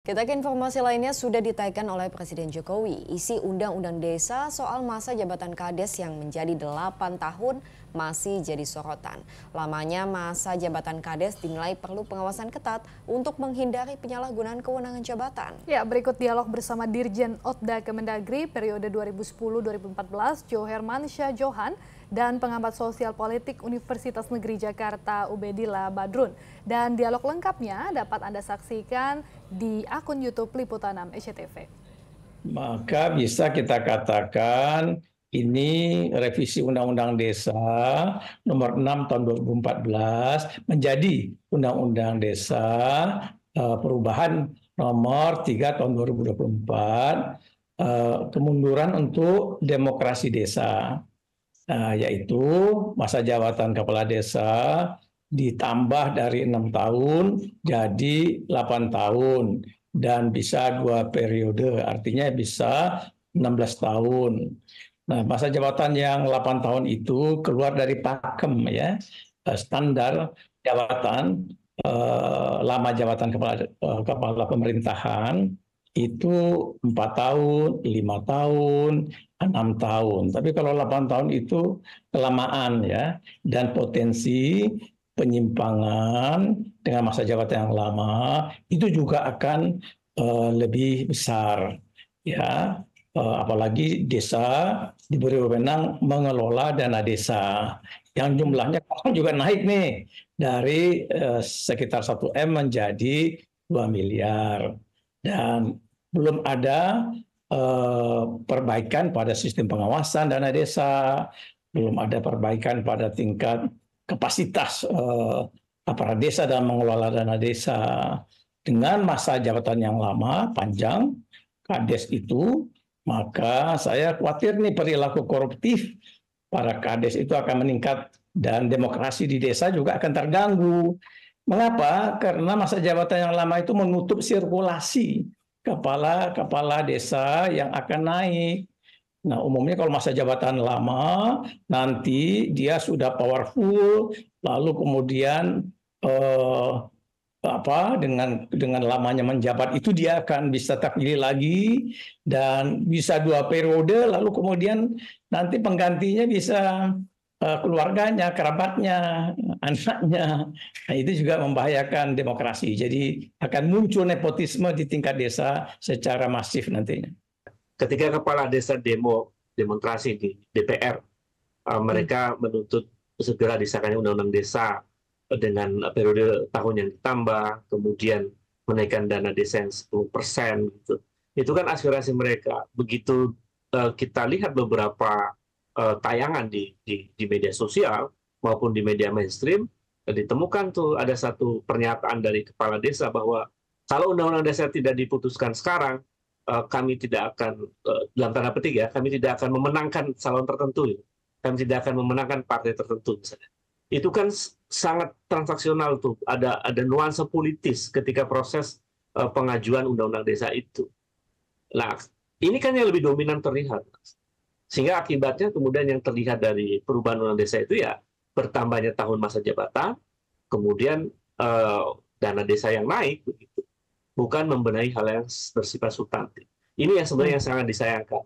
Kita ke informasi lainnya sudah ditayangkan oleh Presiden Jokowi. Isi Undang-Undang Desa soal masa jabatan Kades yang menjadi 8 tahun masih jadi sorotan. Lamanya masa jabatan Kades dinilai perlu pengawasan ketat untuk menghindari penyalahgunaan kewenangan jabatan. Ya, berikut dialog bersama Dirjen Otda Kemendagri periode 2010-2014 Johermansyah Johan dan pengamat sosial politik Universitas Negeri Jakarta Ubedillah Badrun. Dan dialog lengkapnya dapat Anda saksikan di akun YouTube Liputan 6 SCTV. Maka bisa kita katakan ini revisi Undang-Undang Desa nomor 6 tahun 2014 menjadi Undang-Undang Desa perubahan nomor 3 tahun 2024 kemunduran untuk demokrasi desa. Yaitu masa jabatan kepala desa ditambah dari 6 tahun jadi 8 tahun dan bisa 2 periode, artinya bisa 16 tahun. Nah, masa jabatan yang 8 tahun itu keluar dari pakem ya, standar jabatan lama jabatan kepala pemerintahan itu 4 tahun, 5 tahun, 6 tahun. Tapi kalau 8 tahun itu kelamaan ya, dan potensi penyimpangan dengan masa jabatan yang lama itu juga akan lebih besar ya. Apalagi desa diberi wewenang mengelola dana desa yang jumlahnya juga naik nih dari sekitar 1 M menjadi 2 miliar. Dan belum ada perbaikan pada sistem pengawasan dana desa, belum ada perbaikan pada tingkat kapasitas aparat desa dalam mengelola dana desa. Dengan masa jabatan yang lama, panjang, Kades itu, maka saya khawatir nih perilaku koruptif para Kades itu akan meningkat dan demokrasi di desa juga akan terganggu. Mengapa? Karena masa jabatan yang lama itu menutup sirkulasi kepala desa yang akan naik. Nah, umumnya kalau masa jabatan lama, nanti dia sudah powerful, lalu kemudian dengan lamanya menjabat itu dia akan bisa terpilih lagi dan bisa 2 periode, lalu kemudian nanti penggantinya bisa keluarganya, kerabatnya, anaknya. Nah, itu juga membahayakan demokrasi. Jadi akan muncul nepotisme di tingkat desa secara masif nantinya. Ketika kepala desa demonstrasi di DPR, mereka menuntut segera disahkannya Undang-Undang Desa dengan periode tahun yang ditambah, kemudian menaikkan dana desa yang 10%. Gitu. Itu kan aspirasi mereka. Begitu kita lihat beberapa tayangan di media sosial maupun di media mainstream, ditemukan tuh ada satu pernyataan dari kepala desa bahwa kalau Undang-Undang Desa tidak diputuskan sekarang, kami tidak akan, dalam tanda petik ya, kami tidak akan memenangkan calon tertentu, kami tidak akan memenangkan partai tertentu misalnya. Itu kan sangat transaksional tuh, ada nuansa politis ketika proses pengajuan Undang-Undang Desa itu. Nah, ini kan yang lebih dominan terlihat. Sehingga akibatnya kemudian yang terlihat dari perubahan Undang-Undang Desa itu ya bertambahnya tahun masa jabatan, kemudian dana desa yang naik, begitu. Bukan membenahi hal yang bersifat substantif. Ini yang sebenarnya yang sangat disayangkan.